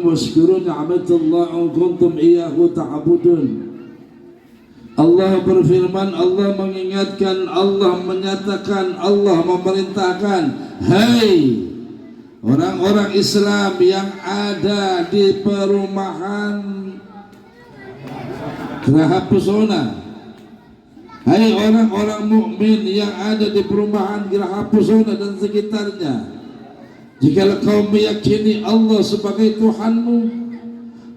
Waskuru ni'matallah in kuntum iyyahu ta'budun. Allah berfirman, Allah mengingatkan, Allah menyatakan, Allah memerintahkan, hai orang-orang Islam yang ada di perumahan Geraha Pesona, hai orang-orang mukmin yang ada di perumahan Geraha Pesona dan sekitarnya, jikalau kau meyakini Allah sebagai Tuhanmu,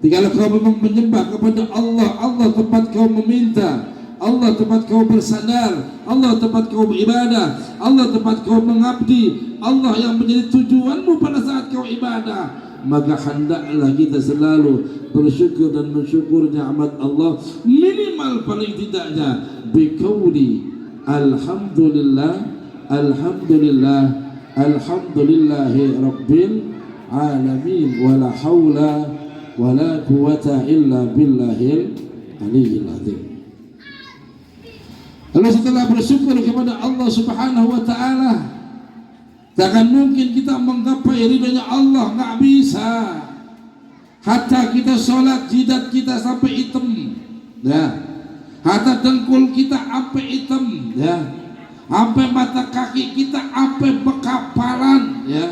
jikalau kau memang menyembah kepada Allah, Allah tempat kau meminta, Allah tempat kau bersandar, Allah tempat kau beribadah, Allah tempat kau mengabdi, Allah yang menjadi tujuanmu pada saat kau ibadah, maka hendaklah kita selalu bersyukur dan mensyukur nikmat Allah, minimal paling tidaknya biqauli alhamdulillah, alhamdulillah, alhamdulillahi rabbil alamin, wala haula wala quwata illa billahil aliyyil azim. Lalu setelah bersyukur kepada Allah Subhanahu wa taala, takkan mungkin kita menggapai ridhonya Allah, nggak bisa. Hatta kita sholat jidat kita sampai hitam, ya. Hatta dengkul kita sampai hitam, ya. Sampai mata kaki kita sampai bekapalan, ya.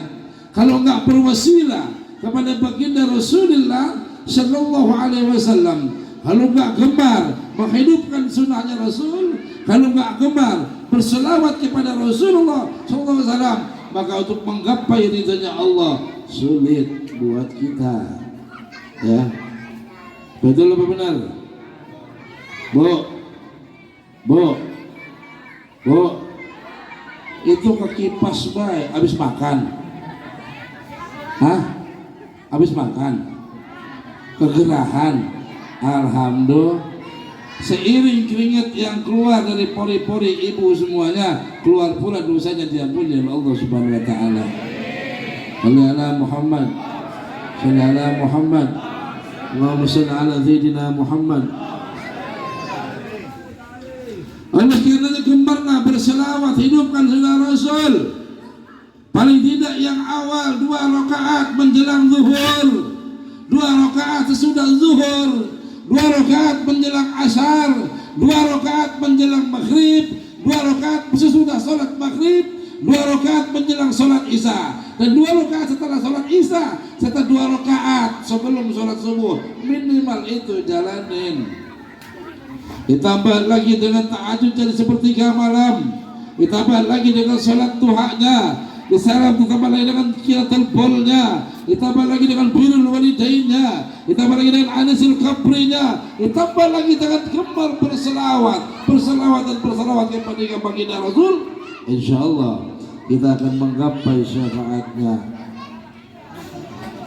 Kalau nggak berwasilah kepada baginda Rasulullah Sallallahu Alaihi Wasallam, kalau nggak gemar menghidupkan sunnahnya Rasul, kalau nggak gemar berselawat kepada Rasulullah Sallallahu Alaihi Wasallam, maka untuk menggapai ridhonya Allah sulit buat kita, ya. Betul apa benar? Bu, itu ke kipas baik habis makan, habis makan kegerahan, alhamdulillah, seiring keringat yang keluar dari pori-pori ibu semuanya, keluar pula dosanya diampuni oleh Allah Subhanahu wa taala. Shalli ala Muhammad, shalli ala Muhammad, Allahumma shalli ala sayyidina Muhammad. Oleh karenanya gembarlah berselawat, hidupkan sunnah Rasul. Paling tidak yang awal 2 rakaat menjelang zuhur, 2 rakaat sesudah zuhur, 2 rakaat menjelang asar, 2 rakaat menjelang maghrib, 2 rakaat sesudah sholat maghrib, 2 rakaat menjelang sholat isya, dan 2 rakaat setelah sholat isya, serta 2 rakaat sebelum sholat subuh. Minimal itu jalanin. Ditambah lagi dengan tahajud jadi sepertiga malam, ditambah lagi dengan sholat duhanya, ditambah lagi dengan qiyamul bolnya, ditambah lagi dengan birrul walidainnya, ditambah lagi dengan anisil kabrinya, ditambah lagi dengan gemar berselawat dan berselawat kepada baginda Rasul. Insyaallah kita akan menggapai syafaatnya.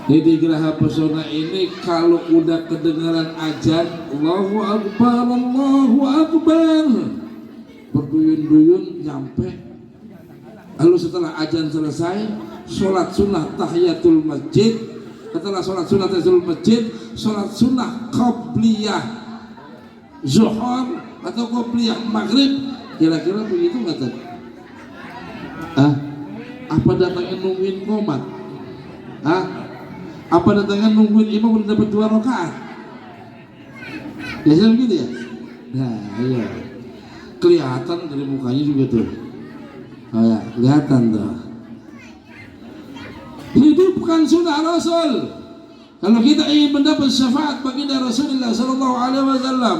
Di Geraha Pesona ini kalau udah kedengaran azan Allahu Akbar, Allahu Akbar, berduyun-duyun nyampe. Lalu setelah azan selesai, sholat sunnah tahiyatul masjid. Setelah sholat sunnah tahiyatul masjid, sholat sunnah qabliyah zuhur atau qabliyah maghrib. Kira-kira begitu nggak tadi? Apa datangnya nungguin qomat? Apa datangnya nungguin imam udah dapat 2 rakaat? Biasanya begitu ya? Nah iya, kelihatan dari mukanya juga tuh. Oh ya, kelihatan tuh. Hidupkan sunnah Rasul. Kalau kita ingin mendapat syafaat baginda Rasulullah Sallallahu Alaihi Wasallam,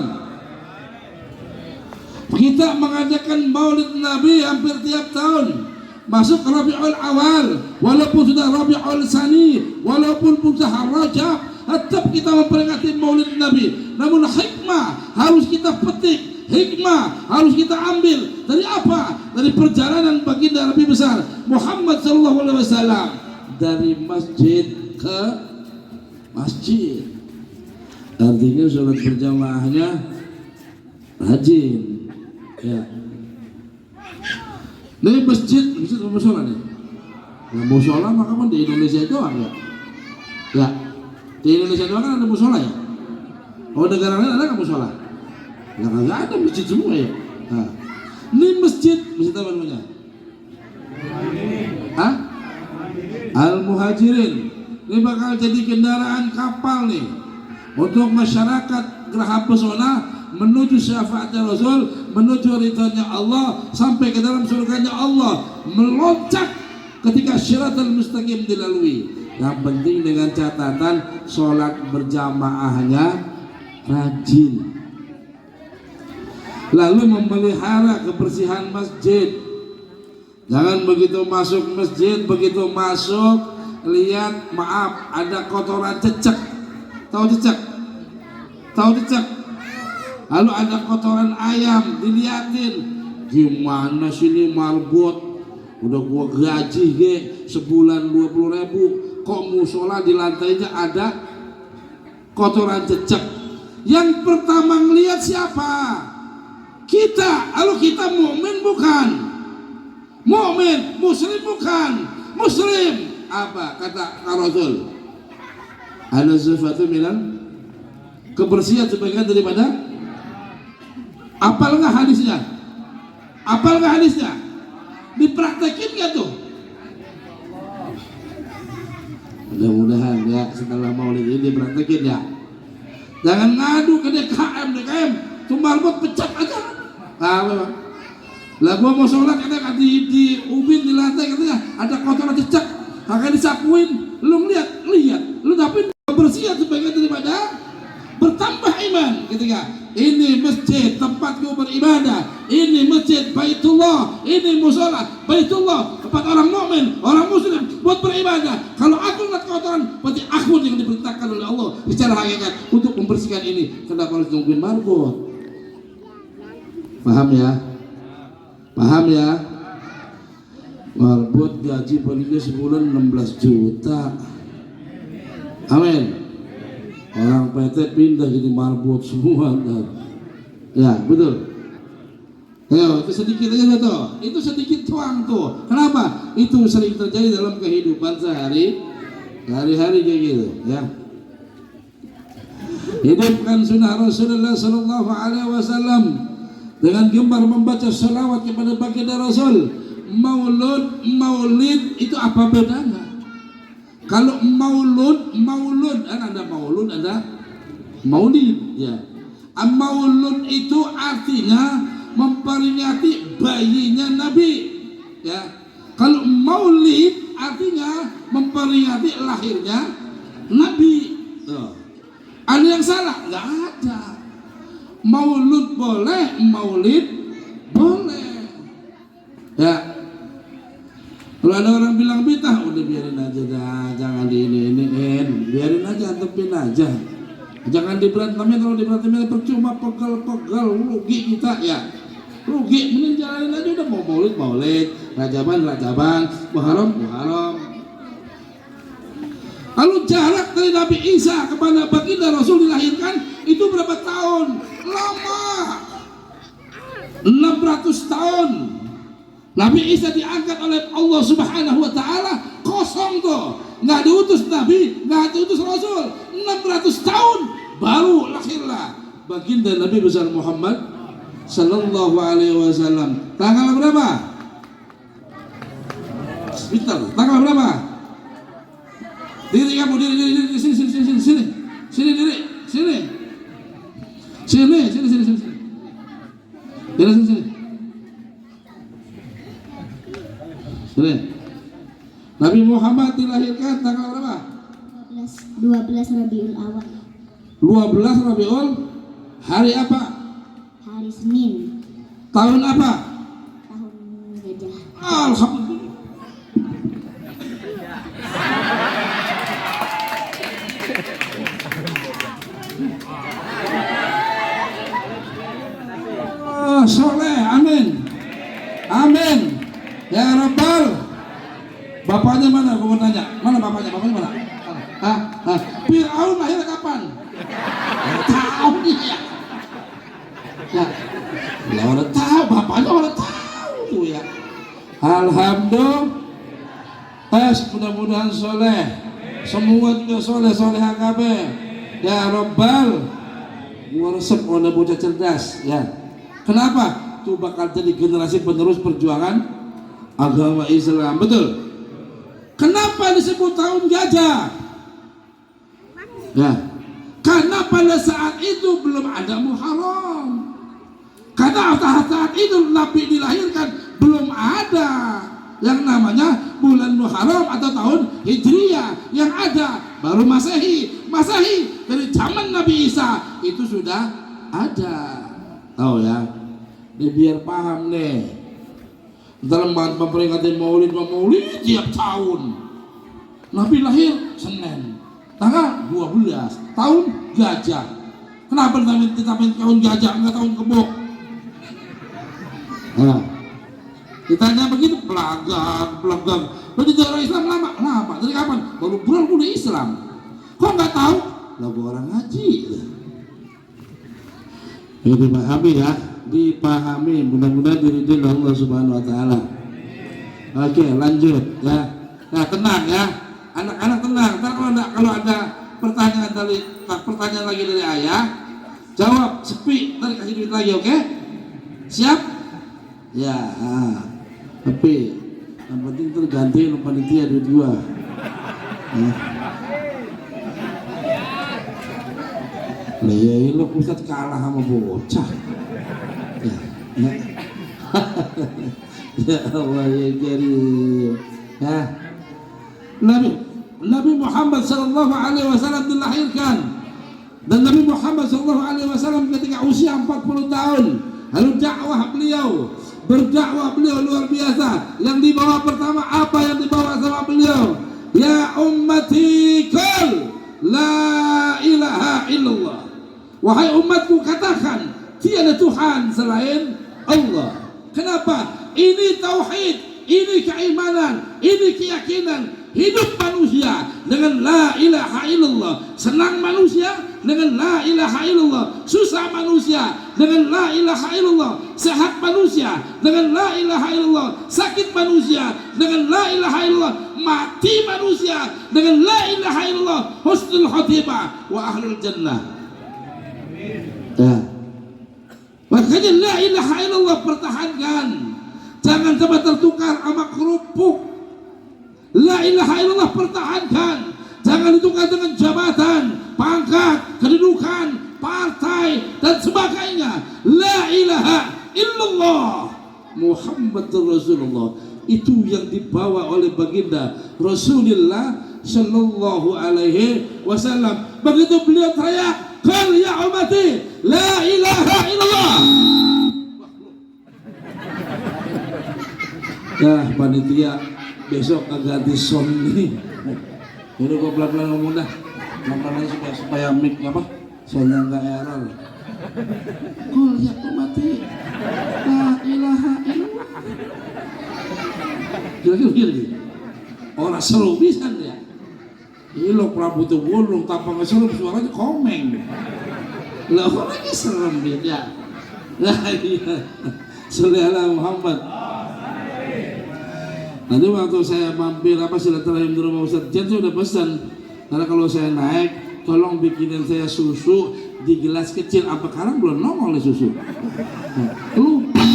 kita mengadakan Maulid Nabi hampir tiap tahun. Masuk Rabiul Awal, walaupun sudah Rabiul Tsani, walaupun sudah Rajab, tetap kita memperingati Maulid Nabi. Namun hikmah harus kita petik, hikmah harus kita ambil dari apa? Dari perjalanan baginda Nabi besar Muhammad Sallallahu Alaihi Wasallam dari masjid ke masjid. Artinya sholat berjamaahnya rajin, ya. Ini masjid musola nih. Nah, musola maka kan di Indonesia doang ya. Ya, di Indonesia doang kan ada musola ya. Oh, negara lain ada nggak musola? Nggak ada, masjid semua ya. Nah, ini masjid apa namanya? Al-Muhajirin. Ini bakal jadi kendaraan kapal nih untuk masyarakat Geraha Pesona menuju syafaatnya Rasul, menuju ridhonya Allah, sampai ke dalam surganya Allah, meloncat ketika Syiratal Mustaqim dilalui. Yang penting dengan catatan sholat berjamaahnya rajin, lalu memelihara kebersihan masjid. Jangan begitu masuk masjid, begitu masuk lihat, maaf, ada kotoran cecek. Tahu cecek? Tahu cecek? Lalu ada kotoran ayam, diliatin. Gimana sih ini marbot? Udah gua gaji sebulan 20.000, kok musola di lantainya ada kotoran cecek. Yang pertama ngelihat siapa? Kita. Lalu kita mukmin bukan? Mukmin, muslim bukan? Muslim. Apa kata Rasul? Ada sesuatu bilang kebersihan sebagian daripada. Apal nggak hadisnya? Apal nggak hadisnya? Dipraktekin nggak tuh? Mudah-mudahan ya setelah maulid ini dipraktekin ya. Jangan ngadu ke DKM tumbal buat pecat aja. Apa? Lah gua mau sholat katanya di ubin di lantai katanya ada kotoran cecek. Akan disapuin, lu lihat, lu tapi kebersihan sebagian daripada bertambah iman. Ketika ini masjid tempatku beribadah, ini masjid Baitullah, ini musola Baitullah, tempat orang mukmin, orang muslim buat beribadah. Kalau aku ngeliat kotoran, berarti aku yang diperintahkan oleh Allah secara hakikat untuk membersihkan ini. Kenapa harus nungguin marbot? Paham ya? Paham ya? Marbot gaji palingnya sebulan 16 juta. Amin. Orang PT pindah jadi marbot semua. Ya betul. Ayo, itu sedikit aja tuh. Itu sedikit tuang tuh. Kenapa? Itu sering terjadi dalam kehidupan hari-hari kayak gitu. Ya. Hidupkan sunnah Rasulullah Sallallahu Alaihi Wasallam dengan gemar membaca salawat kepada baginda Rasul. Maulid itu apa bedanya? Kalau maulud ada maulud, ada maulid ya. Maulud itu artinya memperingati bayinya Nabi ya. Kalau maulid artinya memperingati lahirnya Nabi. Ada yang salah? Nggak ada. Maulud boleh, maulid boleh ya. Kalau ada orang bilang bid'ah, udah biarin aja dah, jangan diiniin, biarin aja, antepin aja, jangan diberantem. Kalau diberantem percuma, pegel, rugi kita ya, rugi. Mending jalanin aja, udah mau maulid, rajaban, muharram. Lalu jarak dari Nabi Isa kepada baginda Rasul dilahirkan itu berapa tahun? Lama, 600 tahun. Nabi Isa diangkat oleh Allah Subhanahu wa Ta'ala, kosong tuh, nggak diutus Nabi, nggak diutus Rasul. 600 tahun baru lahirlah baginda Nabi besar Muhammad Sallallahu Alaihi Wasallam. Tanggal berapa? Sebentar, tanggal berapa? Diri kamu, diri sini, diri sini. Nabi Muhammad dilahirkan tanggal berapa? 12 Rabiul Awal. 12 Rabiul, hari apa? Hari Senin. Tahun apa? Tahun gajah. Alhamdulillah. Soleh, amin. Ya Rabbal. Bapaknya mana? Aku mau tanya. Mana bapaknya? Bapaknya mana? Fir'aun lahir kapan? Tahu dia. Ya, orang tahu. Bapaknya orang tahu tuh ya. Alhamdulillah. Mudah-mudahan soleh. Semua juga soleh HKB. Ya Rabbal. Gua resep orang bocah cerdas. Ya. Kenapa? Itu bakal jadi generasi penerus perjuangan agama Islam. Betul. Kenapa disebut tahun gajah? Ya, karena pada saat itu belum ada Muharram. Karena saat itu Nabi dilahirkan belum ada yang namanya bulan Muharram atau tahun Hijriah. Yang ada baru Masehi. Masehi dari zaman Nabi Isa itu sudah ada. Tahu ya? Ini biar paham nih. Dalam memperingati Maulid tiap tahun. Nabi lahir Senin, tanggal 12, tahun gajah. Kenapa ditamain tahun gajah enggak tahun kebo? Nah, ditanya begitu pelagang. Berarti orang Islam lama. Dari kapan? Baru bulan udah Islam. Kok nggak tahu? Lagu orang ngaji. Ini dipahami ya, dipahami. Mudah-mudahan diridhoi Allah Subhanahu Wa Taala. Oke, lanjut ya. Nah, tenang ya, anak-anak tenang. Ntar kalau ada pertanyaan lagi dari ayah, jawab sepi. Ntar kasih duit lagi, oke? Siap? Ya, tapi yang penting terganti panitia duit gua. Lah ya lo Ustaz kalah sama bocah. Ya. Ya Allah ya karim. Ya. Nabi Muhammad sallallahu alaihi wasallam dilahirkan. Dan Nabi Muhammad sallallahu alaihi wasallam ketika usia 40 tahun, lalu berdakwah beliau luar biasa. Yang dibawa pertama apa yang dibawa sama beliau? Ya ummati qul la ilaha illallah. Wahai umatku, katakan tiada Tuhan selain Allah. Kenapa? Ini tauhid, ini keimanan, ini keyakinan. Hidup manusia dengan la ilaha illallah. Senang manusia dengan la ilaha illallah. Susah manusia dengan la ilaha illallah. Sehat manusia dengan la ilaha illallah. Sakit manusia dengan la ilaha illallah. Mati manusia dengan la ilaha illallah. Husnul khotimah wa ahlul jannah. Ya. Makanya la ilaha illallah pertahankan. Jangan sampai tertukar sama kerupuk. La ilaha illallah pertahankan. Jangan ditukar dengan jabatan, pangkat, kedudukan, partai dan sebagainya. La ilaha illallah Muhammadur Rasulullah. Itu yang dibawa oleh baginda Rasulullah sallallahu alaihi wasallam. Begitu beliau teriak, "Qul ya ummati la ilaha illallah." Nah, panitia besok agak ganti sound nih. Ini gua pelan-pelan ngomong dah. Pelan-pelan supaya mic apa? Soalnya enggak error. Qul ya ummati la ilaha illallah. Kira-kira gini. Orang seru bisa ya. Ini lo Prabu tuh bolong tanpa ngeserup suaranya komeng. Lah orangnya serem dia. Lah iya. Sallallahu Muhammad. Nanti waktu saya mampir silaturahim di rumah Ustaz Jan, saya udah pesan. Karena kalau saya naik, tolong bikinin saya susu di gelas kecil. Apa sekarang belum nongol nih susu? Lupa.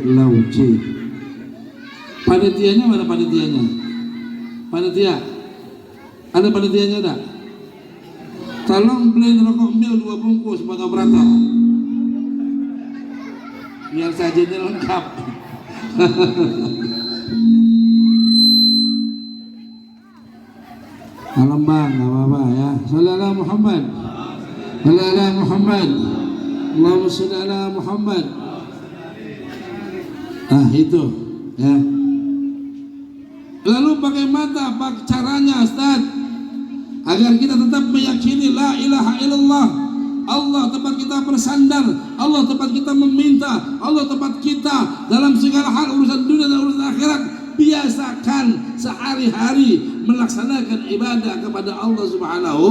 Lauci. Panitianya mana panitianya? Panitia. Ada panitianya ada? Tolong beliin rokok mil 2 bungkus buat operator. Biar sajinya lengkap. Malam bang, gak apa-apa ya. Sallallahu Muhammad. Sallallahu Muhammad. Allahumma sholli ala Muhammad. Nah itu ya. Lalu bagaimana caranya Ustaz agar kita tetap meyakini la ilaha illallah? Allah tempat kita bersandar, Allah tempat kita meminta, Allah tempat kita dalam segala hal urusan dunia dan urusan akhirat. Biasakan sehari-hari melaksanakan ibadah kepada Allah Subhanahu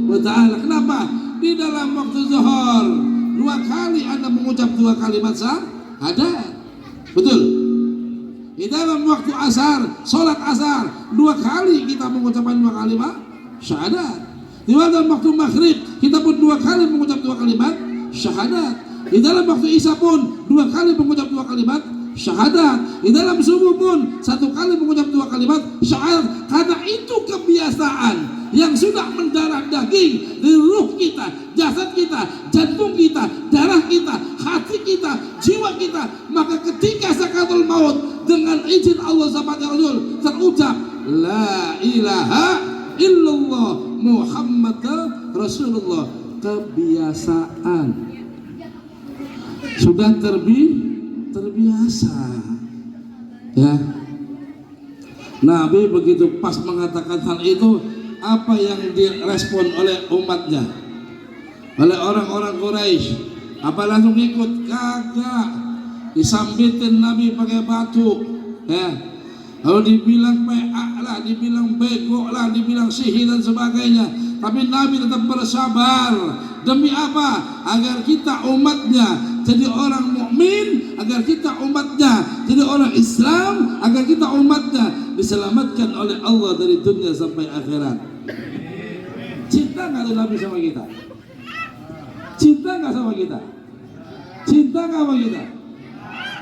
wa Ta'ala. Kenapa? Di dalam waktu zuhur 2 kali Anda mengucap 2 kalimat syahadat. Betul? Di dalam waktu asar, sholat asar 2 kali kita mengucapkan 2 kalimat syahadat. Di dalam waktu maghrib kita pun 2 kali mengucap 2 kalimat syahadat. Di dalam waktu isya pun 2 kali mengucap 2 kalimat syahadat. Di dalam subuh pun satu kali mengucap dua kalimat syahadat, karena itu kebiasaan yang sudah mendarah daging di ruh kita, jasad kita, jantung kita, darah kita, hati kita, jiwa kita. Maka ketika sakaratul maut dengan izin Allah sama Rasul terucap la ilaha illallah Muhammad Rasulullah, kebiasaan sudah terbiasa ya. Nabi begitu pas mengatakan hal itu, apa yang direspon oleh umatnya, oleh orang-orang Quraisy? Apa langsung ikut? Kagak, disambitin Nabi pakai batu ya. Lalu dibilang peak lah, dibilang bego lah, dibilang sihir dan sebagainya. Tapi Nabi tetap bersabar. Demi apa? Agar kita umatnya jadi orang mukmin, agar kita umatnya jadi orang Islam, agar kita umatnya diselamatkan oleh Allah dari dunia sampai akhirat. Cinta nggak tuh Nabi sama kita? Cinta nggak sama kita? Cinta nggak sama kita?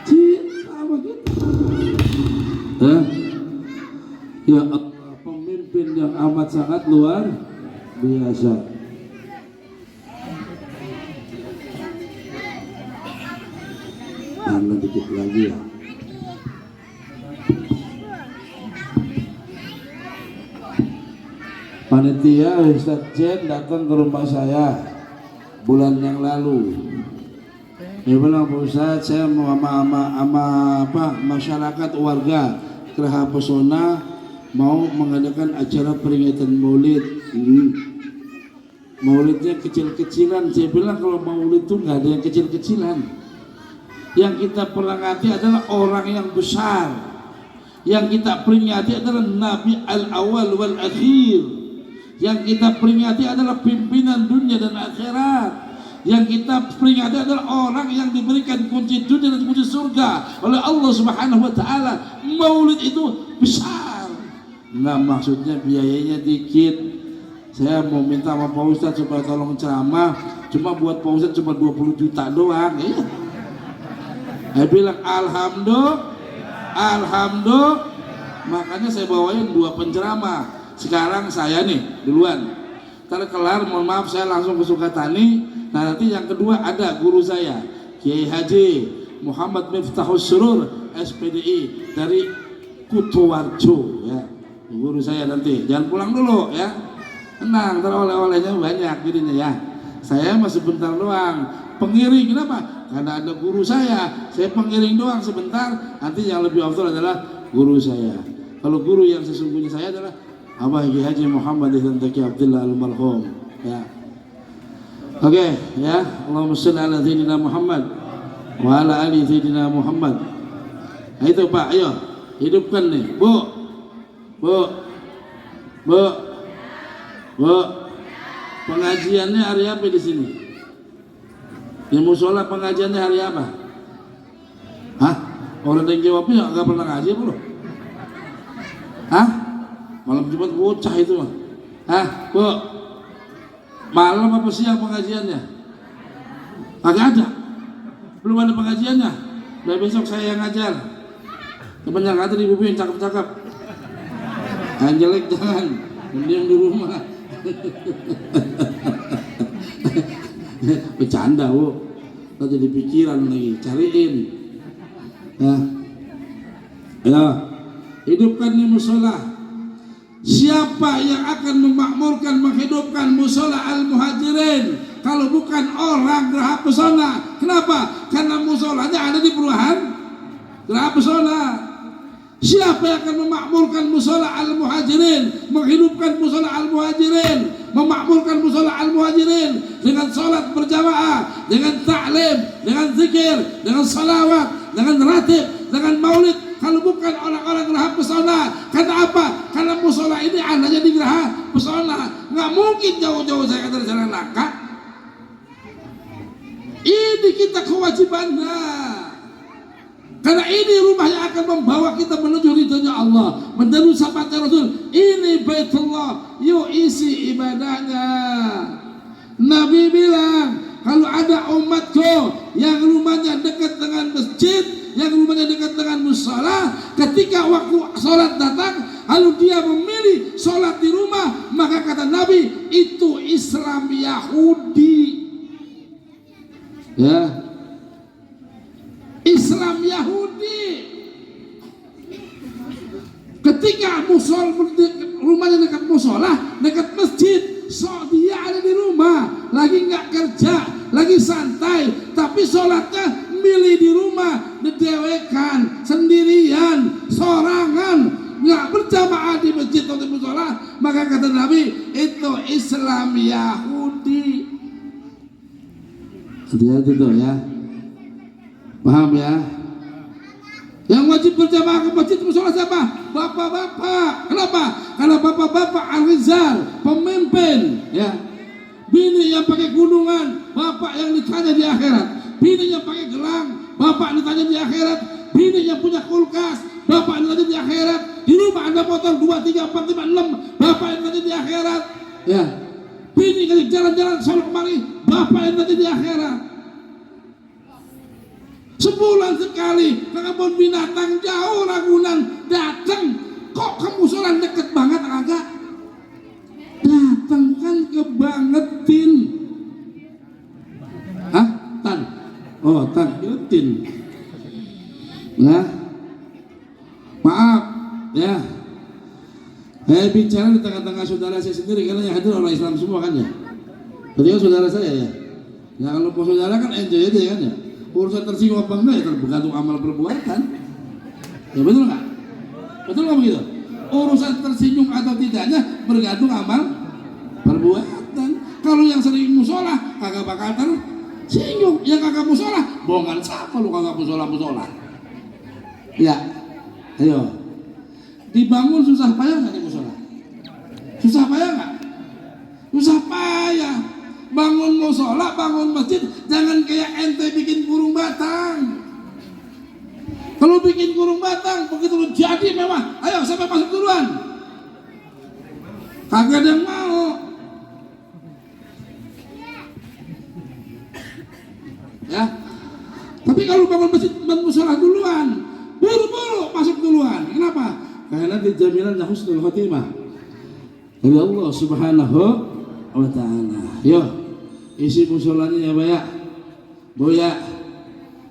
Cinta sama kita. Ya Allah, pemimpin yang amat sangat luar biasa. Tambah dikit lagi ya. Panitia Ustadz Jen datang ke rumah saya bulan yang lalu. Dia bilang, Pak Ustadz, saya mau sama masyarakat warga Geraha Pesona mau mengadakan acara peringatan Maulid. Maulidnya kecil-kecilan. Saya bilang kalau Maulid itu nggak ada yang kecil-kecilan. Yang kita peringati adalah orang yang besar. Yang kita peringati adalah Nabi al-awwal wal akhir. Yang kita peringati adalah pimpinan dunia dan akhirat. Yang kita peringati adalah orang yang diberikan kunci dunia dan kunci surga oleh Allah Subhanahu wa taala. Maulid itu besar. Nah, maksudnya biayanya dikit. Saya mau minta sama Pak Ustadz supaya tolong ceramah, cuma buat Pak Ustadz cuma 20 juta doang ya. Saya bilang alhamdulillah. Makanya saya bawain 2 penceramah. Sekarang saya nih duluan. Ntar kelar, mohon maaf saya langsung ke Sukatani. Nah, nanti yang kedua ada guru saya, Kiai Haji Muhammad Miftahus Surur SPDI dari Kutoarjo ya. Guru saya nanti. Jangan pulang dulu ya. Tenang, ntar oleh-olehnya banyak jadinya ya. Saya masih sebentar doang. Pengiring kenapa? Karena ada guru saya pengiring doang sebentar. Nanti yang lebih afdal adalah guru saya. Kalau guru yang sesungguhnya saya adalah Abah Kiai Haji Muhammad Ihsan Taki Abdillah Al-Marhum ya. Oke ya, Allahumma shalli ala sayyidina Muhammad wa ala ali sayyidina Muhammad. Nah, itu Pak, ayo hidupkan nih, Bu. Pengajiannya hari apa di sini? Di musola pengajiannya hari apa? Hah? Orang yang jawabnya nggak pernah ngaji apa lo? Hah? Malam Jumat bocah itu mah. Hah, Bu? Malam apa siang pengajiannya? Kagak ada. Belum ada pengajiannya. Udah besok saya yang ngajar. Temen yang ngajar ibu yang cakep-cakep. Yang jelek jangan. Diam di rumah. Bercanda, Bu. Kita jadi pikiran lagi. Cariin. Ya. Hidupkan di musola. Siapa yang akan memakmurkan, menghidupkan musola Al-Muhajirin kalau bukan orang Geraha Pesona? Kenapa? Karena musolanya ada di perumahan Geraha Pesona. Siapa yang akan memakmurkan musola Al-Muhajirin, menghidupkan musola Al-Muhajirin, memakmurkan musola Al-Muhajirin dengan sholat berjamaah, dengan ta'lim, dengan zikir, dengan salawat, dengan ratib, dengan maulid? Kalau bukan orang-orang Geraha Pesona. Karena apa? Karena musola ini adanya di Geraha Pesona. Nggak mungkin jauh-jauh saya dari Jalan Nangka. Ini kita kewajibannya. Karena ini rumah yang akan membawa kita menuju ridhonya Allah, menuju syafaatnya Rasul. Ini Baitullah, yuk isi ibadahnya. Nabi bilang, kalau ada umatku yang rumahnya dekat dengan masjid, yang rumahnya dekat dengan musola, ketika waktu sholat datang, lalu dia memilih sholat di rumah, maka kata Nabi itu Islam Yahudi. Ya, Islam Yahudi. Ketika rumahnya dekat musola, dekat masjid, dia ada di rumah, lagi nggak kerja, lagi santai, tapi sholatnya milih di rumah, didewekan, sendirian, sorangan, nggak berjamaah di masjid atau di musola, maka kata Nabi itu Islam Yahudi. Hati-hati tuh ya, paham ya? Yang wajib berjamaah ke masjid musola siapa? Bapak-bapak. Kenapa? Karena bapak-bapak Al-Rizal, pemimpin, ya. Bini yang pakai gunungan, bapak yang ditanya di akhirat. Bini yang pakai gelang, bapak ditanya di akhirat. Bini yang punya kulkas, bapak ditanya di akhirat. Di rumah ada motor 2, 3, 4, 5, 6, bapak yang ditanya di akhirat. Ya. Bini ngajak jalan-jalan solo kemari, bapak yang ditanya di akhirat. Sebulan sekali ke kebun binatang jauh Ragunan datang, kok kamu sholat deket banget agak? Datang kan kebangetin. Hah? Tan? Oh, tan yutin. Nah, maaf ya. Saya bicara di tengah-tengah saudara saya sendiri karena yang hadir orang Islam semua kan ya. Ketika saudara saya ya. Ya kalau saudara kan enjoy aja kan ya. Urusan tersinggung apa enggak ya tergantung amal perbuatan. Ya betul nggak? Betul nggak begitu? Urusan tersinggung atau tidaknya bergantung amal perbuatan. Kalau yang sering musola kagak bakal tersinggung. Yang kagak musola bohongan siapa lu kagak musola. Ya, ayo. Dibangun susah payah nggak di musola? Susah payah nggak? Susah payah. Bangun musola, bangun masjid, jangan kayak ente bikin kurung batang. Kalau bikin kurung batang, begitu lu jadi memang, ayo siapa masuk duluan? Kagak ada yang mau. Ya. Tapi kalau bangun masjid, bangun musola duluan, buru-buru masuk duluan. Kenapa? Karena nanti jaminannya husnul khotimah dari Allah Subhanahu wa ta'ala. Yo, isi musolanya ya Baya, Boya,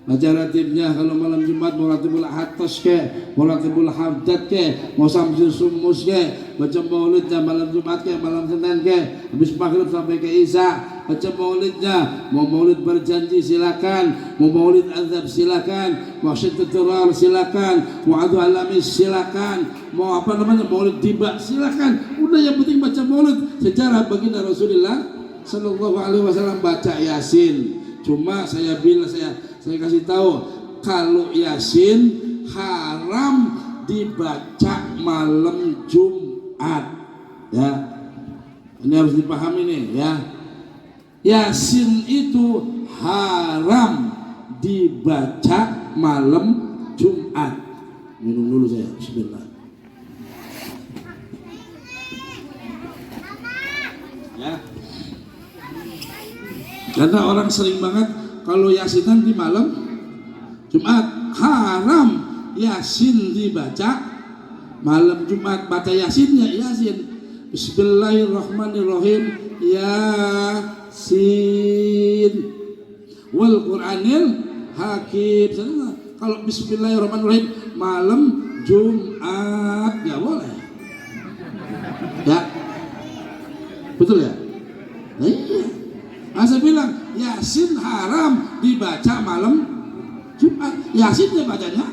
baca ratibnya. Kalau malam Jumat mau ratibul hatas ke, mau ratibul hamdat ke, mau samsul sumus ke, baca maulidnya malam Jumat ke, malam Senin ke, habis maghrib sampai ke Isya, baca maulidnya. Mau maulid berjanji silakan, mau maulid azab silakan, mau syiddatul silakan, mau adu alamis silakan, mau apa namanya maulid tiba silakan. Udah yang penting baca maulid. Sejarah baginda Rasulullah Sallallahu Alaihi Wasallam baca Yasin. Cuma saya kasih tahu kalau Yasin haram dibaca malam Jumat. Ya, ini harus dipahami nih ya. Yasin itu haram dibaca malam Jumat. Minum dulu saya. Bismillah. Ya. Karena orang sering banget kalau Yasinan di malam Jumat, haram Yasin dibaca malam Jumat. Baca Yasinnya Yasin. Bismillahirrahmanirrahim. Yasin wal Qur'anil Hakim. Kalau Bismillahirrahmanirrahim malam Jumat nggak boleh. Ya, betul ya? Nah, iya. Saya bilang Yasin haram dibaca malam Jumat. Yasin dia bacanya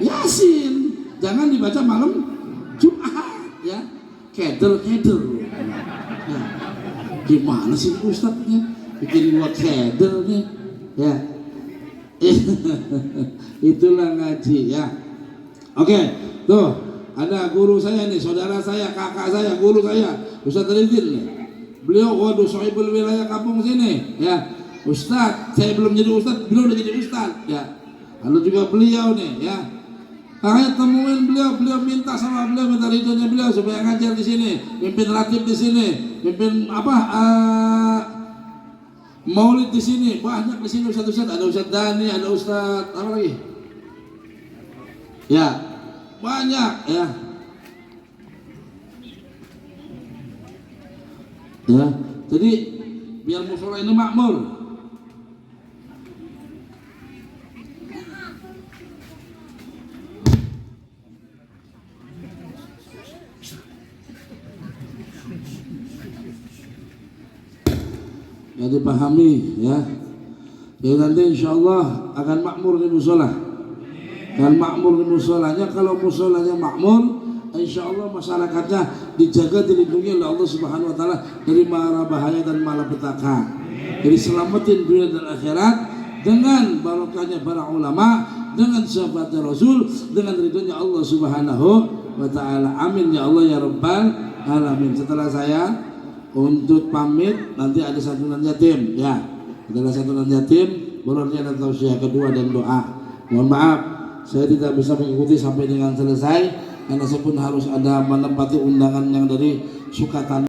Yasin, jangan dibaca malam Jumat. Ya, kedel. Ya. Gimana sih Ustadznya bikin gua kedel nih? Ya, itulah ngaji ya. Oke, tuh ada guru saya nih, saudara saya, kakak saya, guru saya, Ustadz Ridin nih. Beliau waduh sohibul wilayah kampung sini ya. Ustadz, saya belum jadi ustadz, beliau udah jadi ustadz ya. Lalu juga beliau nih ya. Saya temuin beliau minta sama beliau, minta ridhonya beliau supaya ngajar di sini, pimpin ratib di sini, pimpin Maulid di sini banyak di sini Ustaz, ada Ustaz Dani, ada Ustaz apa lagi? Ya, banyak ya. Ya, jadi biar musola ini makmur. Ya dipahami ya. Ya nanti insya Allah akan makmur di musola. Dan makmur di musolanya, kalau musolanya makmur, insya Allah masyarakatnya dijaga, dilindungi oleh Allah Subhanahu Wa Taala dari mara bahaya dan malapetaka. Jadi selamatin dunia dan akhirat dengan barokahnya para ulama, dengan sahabatnya Rasul, dengan ridhonya Allah Subhanahu Wa Taala. Amin ya Allah ya Rabbal Alamin. Setelah saya untuk pamit, nanti ada santunan yatim ya. Adalah santunan yatim, bolehnya ada tausiah kedua dan doa. Mohon maaf, saya tidak bisa mengikuti sampai dengan selesai karena saya pun harus ada menempati undangan yang dari Sukatan.